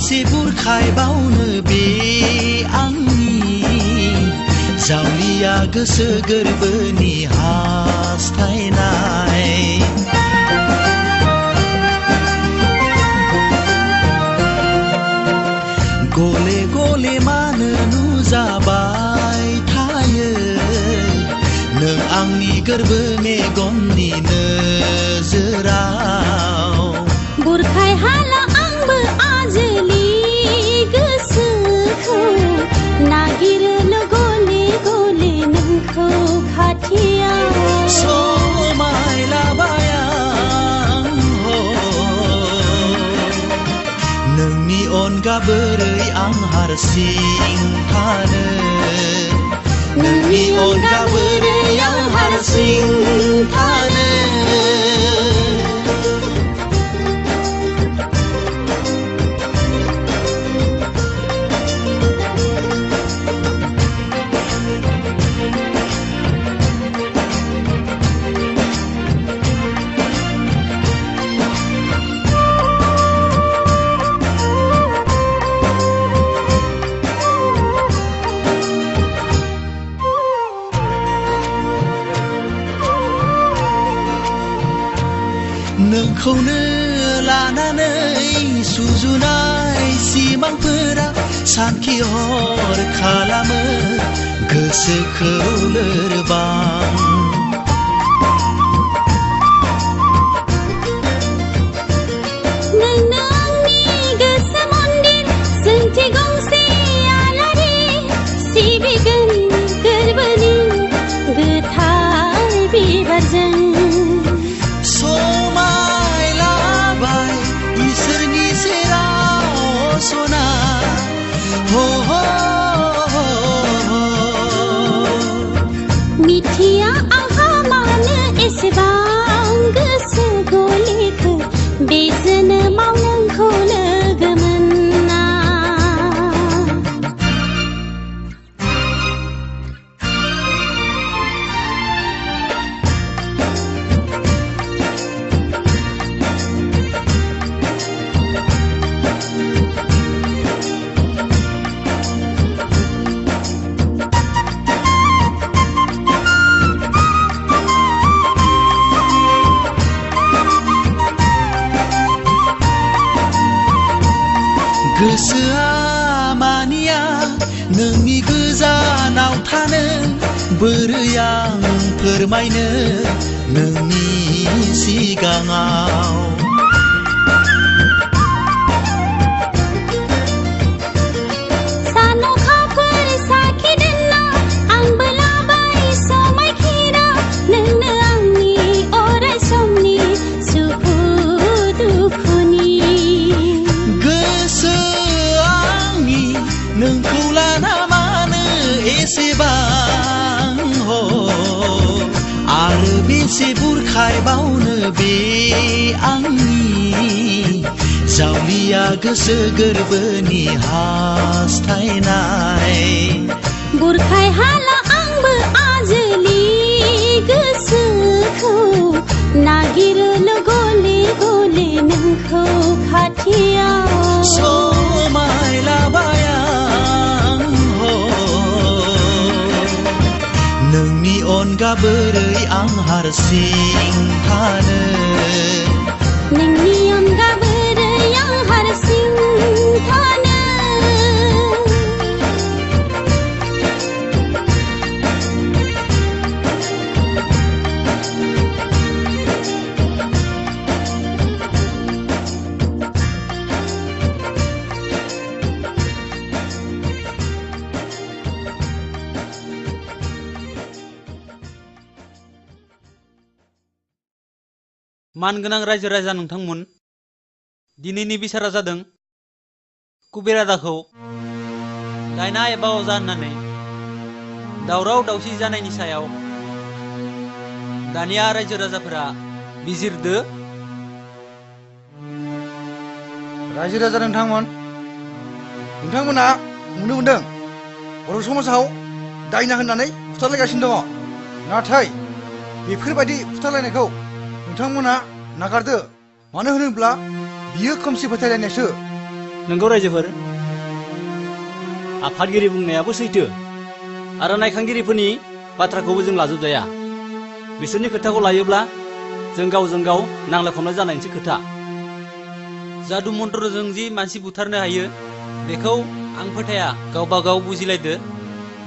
बेसे बुरखायबावनो बे आंनि जावलिया गोसो गोरबोनि हास्थायनाय गले गले मानो नुजाबाय थायो नों आंनि गोरबो मेगननि नोजोराव बुरखाय हाला आंबो आजोलि गोसोखौ नागिरो गले गले नोंखौ खाथियाव समाय लाबाय आं नोंनि अनगा बोरै आं हारसिं थानो नोंनि अनगा बोरै आं हारसिं थानो नोंखौनो लानानै सुजुनाय सिमांफोरा सानखि हर खालामो गोसोखौ लोरबां नोंनो आंनि गोसो मन्दिर जोंथि गंसे आलारि सिबिगोन गोरबोनि गोथार बिबारजों समाय लाबाय इसोरनि सेराव सना हो मिथिया आंहा मानो एसेबां गोसो गलेखो बे जोनोमाव नोंखौ लोगो मोनना गोसोआ मानिया नोंनि गोजानाव थानो बोरै आं फोरमायनो नोंनि सिगाङाव सानखाफोर साखि दोनना आंबो लाबाय समायखिरा नोंनो आंनि अराय समनि सुखु दुखुनि नोंखौ लाना मानो एसेबां आरो बेसे बुरखायबावनो बे आंनि जावलिया गोसो गोरबोनि हास्थायनाय बुरखाय हाला आंबो आजोलि गोसोखौ नागिरो गले गले नोंखौ खाथियाव समाय लाबाय नोंनि अनगा बोरै आं हारसिं थानो नोंनि अनगा बोरै आं हारसिं थानो मानगोनां रायजो राजा नोंथांमोन दिनैनि बिसारा जादों कुबेरादाखौ दायना एबा अजा होननानै दावराव दावसि जानायनि सायाव दानिया रायजो राजाफोरा बिजिरदो रायजो राजा नोंथांमोना नुनो मोनदों बर' समाजाव दायना होननानै फुथारलायगासिनो दङ नाथाय बेफोरबायदि फुथारलायनायखौ नोंथांमोना नागारदो मानो होनोब्ला बियो खोमसि फोथायलायनायसो नोंगौ रायजोफोर आफादगिरि बुंनायाबो सैथो आरो नायखांगिरिफोरनि बाथ्राखौबो जों लाजोबजाया बिसोरनि खोथाखौ लायोब्ला जों गावजों गाव नांलाय खमलाय जानायनिसो खोथा जादु मन्त्रजों जि मानसि बुथारनो हायो बेखौ आं फोथाया गावबा गाव बुजिलायदो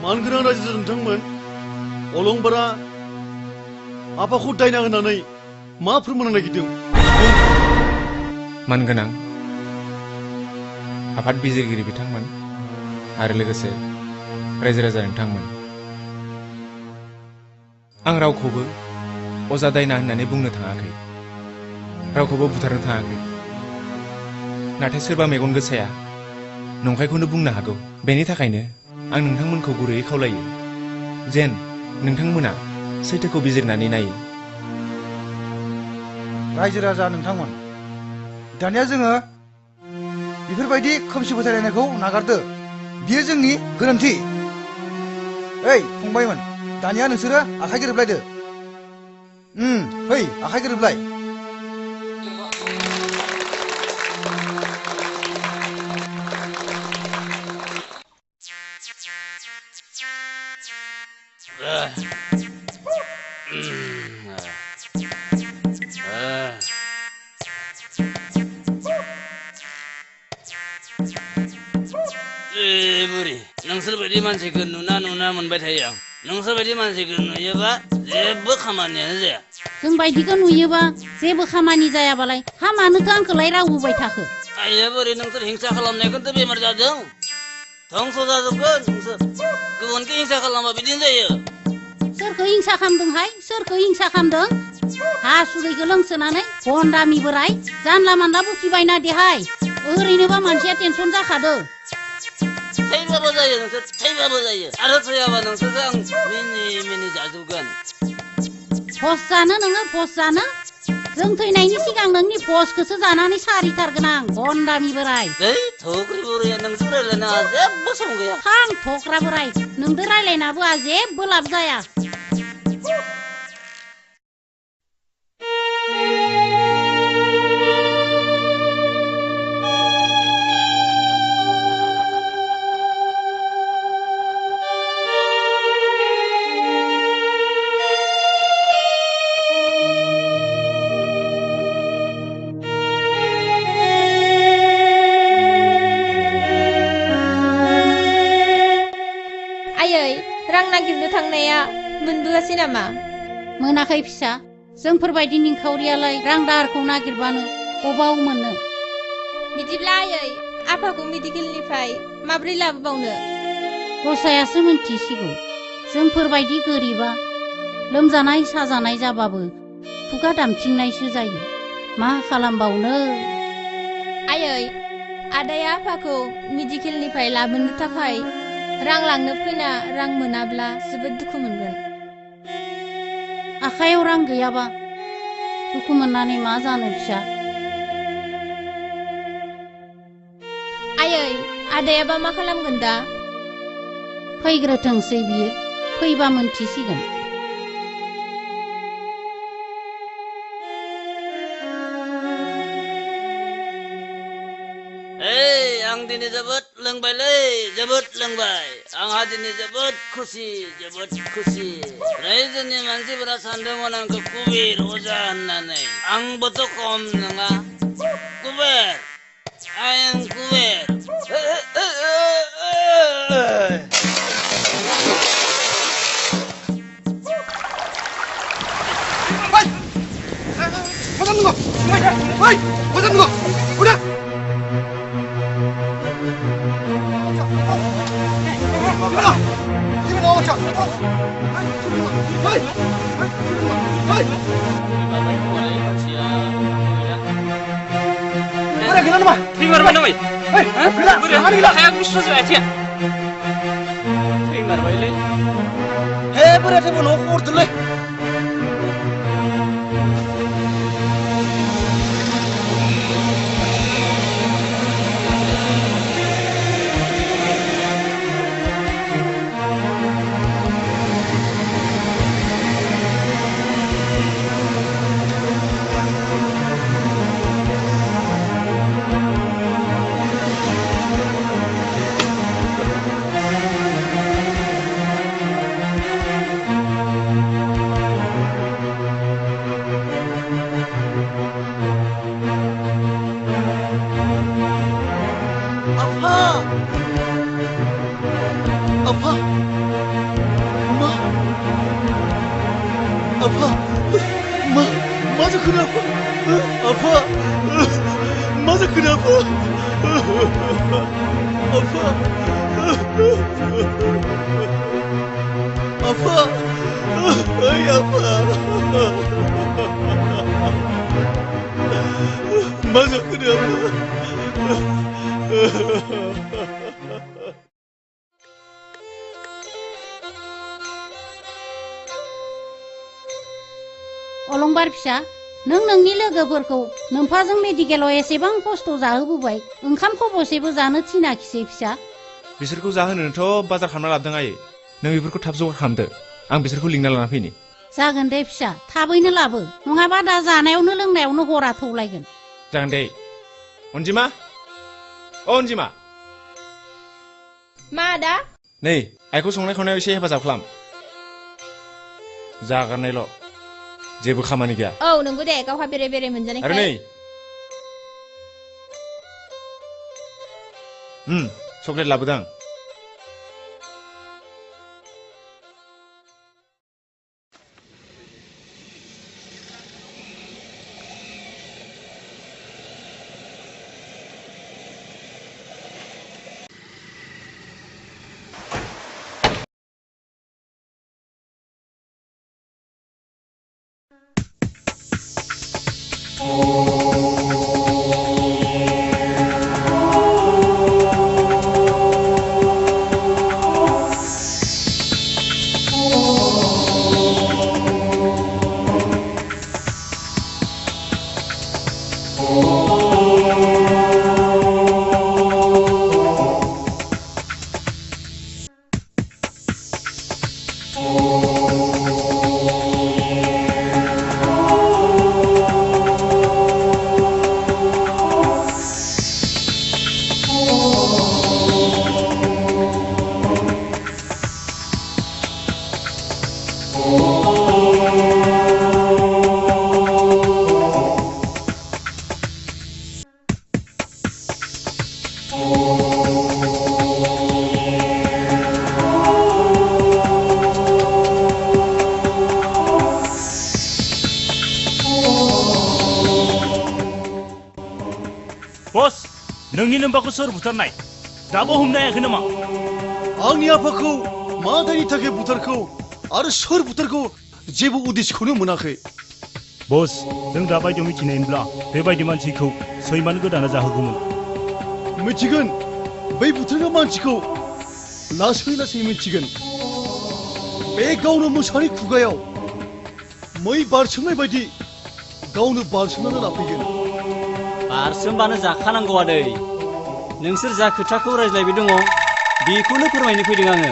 मानगोनां रायजो नोंथांमोन अलंबारा आफाखौ दायना होनानै मा फोरमायनो नागिरदों मानगोनां आफाद बिजिरगिरि बिथांमोन आरो लोगोसे रायजो राजा नोंथांमोन आं रावखौबो अजा दायना होननानै बुंनो थाङाखै रावखौबो बुथारनो थाङाखै नाथाय सोरबा मेगन गोसाया नंखायखौनो बुंनो हागौ बेनि थाखायनो आं नोंथांमोनखौ गुरैयै खावलायो जेन नोंथांमोना सैथोखौ बिजिरनानै नायो रायजो राजा नोंथांमोन दानिया जोङो बेफोरबायदि खोमसि फोथायलायनायखौ नागारदो बियो जोंनि गोरोन्थि ओइ फंबायमोन दानिया नोंसोरो आखाइ गोरोबलायदो फै आखाइ गोरोबलाय बुरि नोंसोरबायदि मानसिखौ नुना मोनबाय थायो आं नोंसोरबायदि मानसिखौ नुयोबा जेबो खामानियानो जाया जों बायदिखौ नुयोबा जेबो खामानि जायाबालाय हामानोथो आंखौलाय रावबोबाय थाखो आइया बुरि नोंसोर हिंसा खालामनायखौथ' बेमार जादों धंस जाजोबगोन नोंसोर गुबुनखौ हिंसा खालामबा बिदिनो जायो सोरखौ हिंसा खालामदोंहाय सोरखौ हिंसा खालामदों हासुदैखौ लोंसोनानै भन्डामि बोराय जानला मानला बुखिबायना देहाय ओरैनोबा मानसिया टेनसन जाखादो थैबाबो जायो नोंसोर थैबाबो जायो आरो थैयाबा नोंसोरखौ आं मिनि जाजोबगोन भस जानो नोङो भस जानो जों थैनायनि सिगां नोंनि भसखौसो जानानै सारिथारगोन आं भन्डामि बोराय थख्रि बुरैया नोंसोर रायज्लायना जेबो सम गैया थां थख्रा बोराय नोंदो रायज्लायनाबो आं जेबो लाब जाया रां नागिरनो थांनाया मोनबोआसै नामा मोनाखै फिसा जोंफोरबायदि निखावरियालाय रां दाहारखौ नागिरबानो बबाव मोननो बिदिब्ला आयै आफाखौ मेडिकेलनिफ्राय माब्रै लाबोबावनो गसायासो मिन्थिसिगौ जोंफोरबायदि गोरिबा लोमजानाय साजानाय जाबाबो खुगा दामथिंनायसो जायो मा खालामबावनो आयै आदाया आफाखौ मेडिकेलनिफ्राय लाबोनो थाखाय रां लांनो फैना रां मोनाब्ला जोबोद दुखु मोनगोन आखायाव रां गैयाबा दुखु मोननानै मा जानो फिसा आयै आदायाबा मा खालामगोन दा फैग्रोथोंसै बियो फैबा मोनथिसिगोन आं दिनै जोबोद लोंबायलै जोबोद लोंबाय आंहा दिनै जोबोद खुसि रायजोनि मानसिफोरा सानदोंमोन आंखौ कुबेर अजा होननानै आंबोथ' खम नङा कुबेर आइ एम कुबेर आफा आफा मा आफा मा जाखो आफा आफा मा जाखो आफा आफा आफा ओइ आफा मा जाखो आफा अलंबार फिसा नों नोंनि लोगोफोरखौ नोम्फाजों मेडिकेलाव एसेबां खस्थ' जाहोबोबाय ओंखाम खबसेबो जानो थिनाखिसै फिसा बिसोरखौ जाहोनोथ' बाजार खालामना लाबोदों आयै नों बेफोरखौ थाब जगार खालामदो आं बिसोरखौ लिंना लाना फैनि जागोन दे फिसा थाबैनो लाबो नङाबा दा जानायावनो लोंनायावनो हरा थौलायगोन जागोन दे अनजिमा अ अनजिमा मा आदा नै आइखौ संनाय खावनायाव एसे हेफाजाब खालाम जागारनायल' जेबो खामानि गैया औ नंगौ दे गावहा बेरे बेरे आरो मोनजानायखाय नै चक्लेट लाबोदों आं बस नोंनि नोम्बाखौ सोर बुथारनाय दाबो हमनो हायाखै नामा आंनि आफाखौ मा दायनि थाखाय बुथारखौ आरो सोर बुथारखौ जेबो उदिसखौनो मोनाखै बस जों दा बायदियाव मिथिनायब्ला बेबायदि मानसिखौ सैमानो गोदाना जाहोगौमोन मिथिगोन बै बुथारग्रा मानसिखौ लासै लासै मिथिगोन बे गावनो मोसानि खुगायाव मै बारसोमनाय बायदि गावनो बारसोमनानै लाफैगोन बारसोमबानो जाखानांगौ आदै नोंसोर जा खोथाखौ रायज्लायबाय दङ बेखौनो फोरमायनो फैदों आङो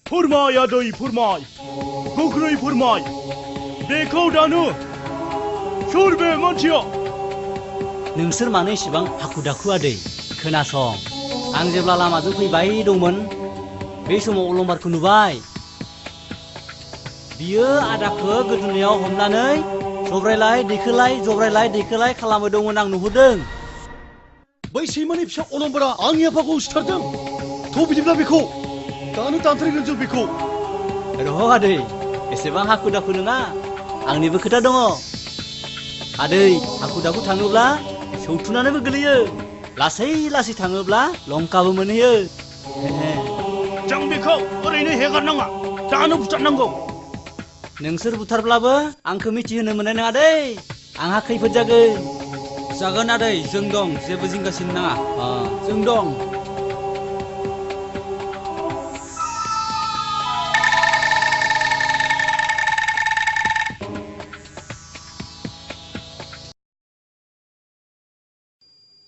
फोरमाय आदै फोरमाय गोख्रै फोरमाय बेखौ दानो सोर बे मानसिया नोंसोर मानो इसेबां हाखु दाखु आदै खोनासं आं जेब्ला लामाजों फैबाय दंमोन बे समाव अलंबारखौ नुबाय बियो आदाखौ गोदोनायाव हमनानै जब्रायलाय दैखोलाय खालामदोंमोन आं नुहुरदों बै सैमानि फिसा अलंबारा आंनि आफाखौ सिथारदों थ' बिदिब्ला बेखौ दानो दानथारगोन जों बेखौ र' आदै एसेबां हाखु दाखु नङा आंनिबो खोथा दङ आदै हाखु दाखु थाङोब्ला सौथुनानैबो गोलैयो लासै लासै थाङोब्ला लंकाबो मोनहैयो जों बेखौ ओरैनो हेगारनाङा दानो बुथारनांगौ नोंसोर बुथारब्लाबो आंखौ मिथिहोनो मोननाय नङा दै आंहा खैफोद जागोन आदै जों दं जेबो जिंगासिनो नाङा जों दं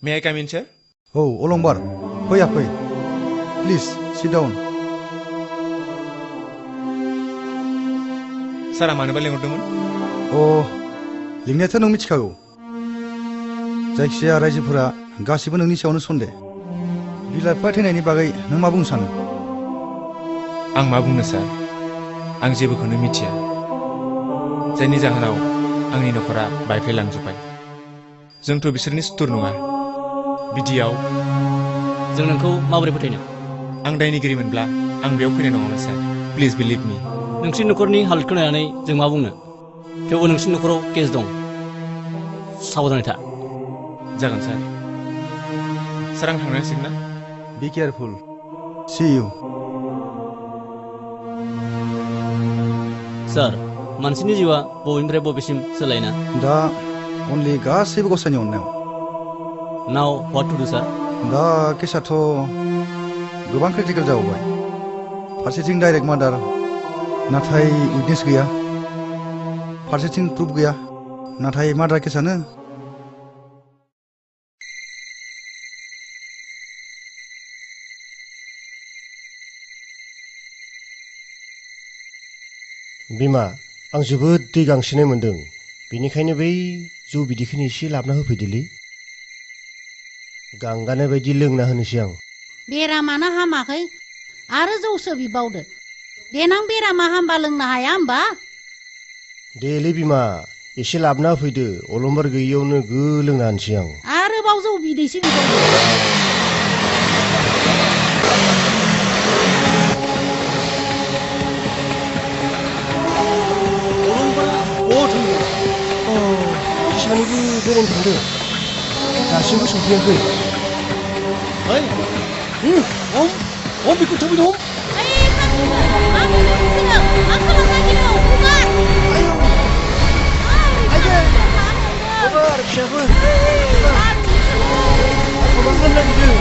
May I come in, sir? औ अलंबार फै प्लिज सिट डाउन सारा मानोबा लेंहरदोंमोन लिंनायाथ' नों मिथिखागौ जायखिजाया रायजोफोरा गासिबो नोंनि सायावनो सन्देह बिलाइ थैनायनि बागै नों मा बुंनो सानो आं मा बुंनो सार आं जेबोखौनो मिथिया जायनि जाहोनाव आंनि नखरा बायफ्लेलांजोब्बाय जोंथ' बिसोरनि सुथुर नङा बिदियाव जों नोंखौ माबोरै फोथायनो? आं दायनिगिरिमोनब्ला आं बेयाव फैनाय नङामोन सार। प्लिज बिलिभ मी। नोंसिनि न'खरनि हालोदखौ नायनानै जों मा बुंनो? थेवबो नोंसिनि न'खराव केस दं। साबधानै था। जागोन सार। सार आं थांनांसिगोन ना? Be careful. See you. Sir, मानसिनि जिउआ बबेनिफ्राय बबेसिम सोलायना? दा अनलि गासैबो गसाइनि अननायाव। नाउ व्हाट टु डू सार? दा केसाथ' गोबां क्रिटिकेल जाबावबाय। फारसेथिं डाइरेक्ट मार्डार, नाथाय उइटनेस गैया। फारसेथिं प्रुफ गैया, नाथाय मार्डार केसानो। बिमा, आं जोबोद दै गांसिनाय मोन्दों। बेनिखायनो बै जौ बिदैखौनो एसे लाबोना होफैदोलै। गांगानाय बायदि लोंना होनोसै आं। बेरामानो हामाखै आरो जौसो बिबावदो। देनां बेरामा हामबा लोंनो हाया होमबा? देलै बिमा, एसे लाबोना होफैदो। अलंबार गैयियावनो गो लोंना होनोसै आं। आरोबाव जौ बिदैसो बिबावदो। सानैबो बेरायनो थांदों, दासिमबो सफैयाखै। हम बेखौ थाबैनो हम। फिसाफोर गोबां नागिरदों।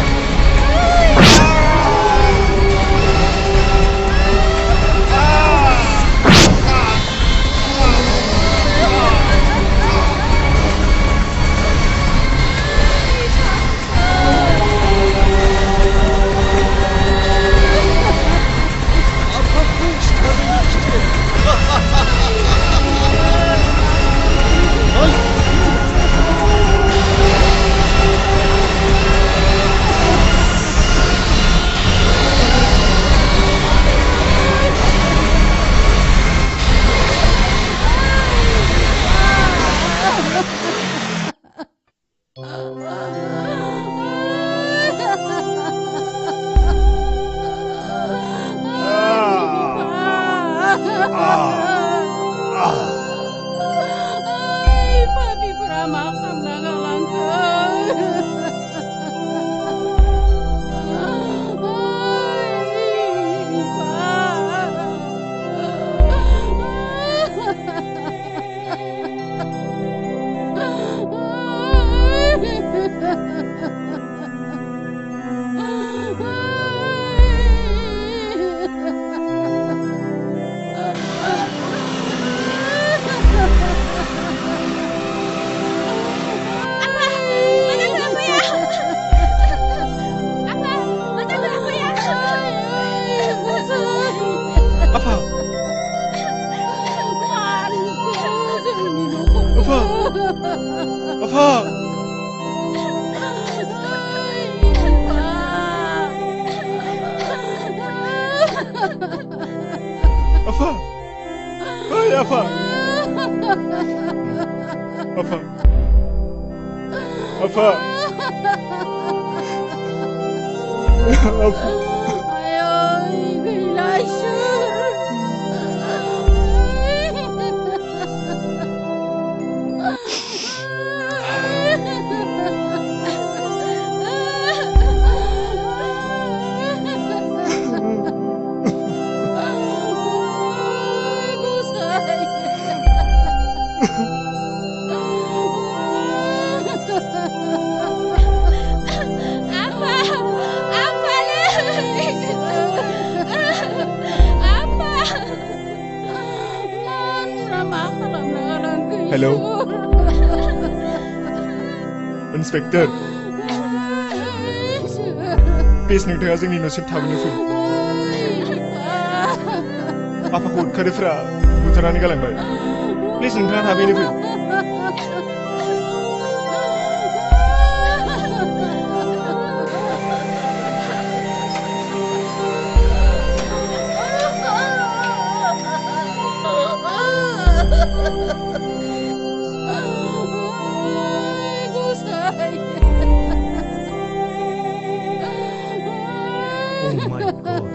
हेलो इंस्पेक्टर प्लिज नोंथाङा जोंनि न'सिम थाबैनो फै आफाखौ उदखारिफ्रा बुथारनानै गालांबाय प्लिज नोंथाङा थाबैनो फै माय गड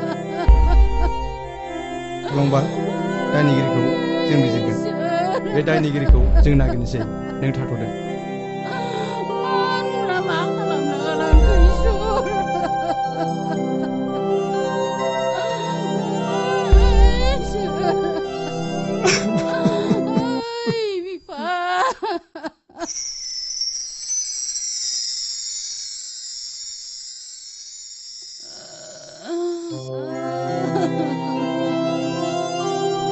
थुलंबा दायनिगिरिखौ जों बिजिरगोन बे दायनिगिरिखौ जों नागिरनोसै नों थाथ'दो नुना मा खालामनो आंखौ इसोर बिफा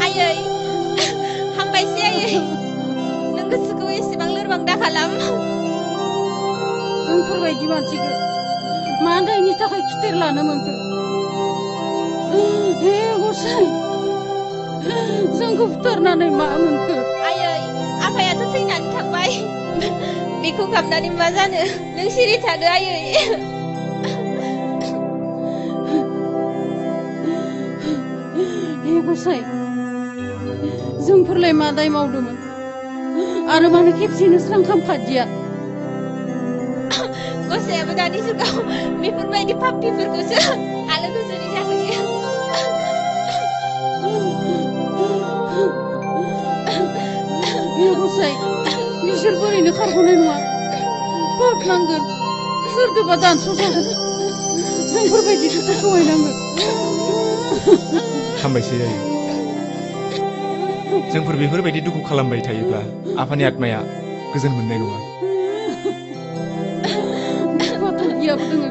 आयै हामबायसै आयै नों गोसोखौ एसेबां लोरबां दा खालाम जोंफोरबायदि मानसिखौ मा दायनि थाखाय खिथेर लानो मोनखो हे गसाइ जोंखौ फुथारनानै मा मोनखो आयै आफायाथ' थैनानै थांबाय बेखौ गाबनानै मा जानो नों सिरि थादो आयै हे गसाइ जोंफोरलाय मा दाय मावदोंमोन आरो मानो खेबसेनो स्रां खामखादिया गसायाबो दानि जुगाव बेफोरबायदि पाप्पिफोरखौसो आलो गोजोनै जाहोयो हे गसाइ बिसोर बोरैनो खारग'नाय नङा पाप नांगोन सोरदोबा दानस'जागोन जोंफोरबायदिखौसो सहायनांगोन हामबायसै आयै जोंफोर बेफोरबायदि दुखु खालामबाय थायोब्ला आफानि आत्माया गोजोन मोननाय नङा दुखुआथ' गियाबो दोङो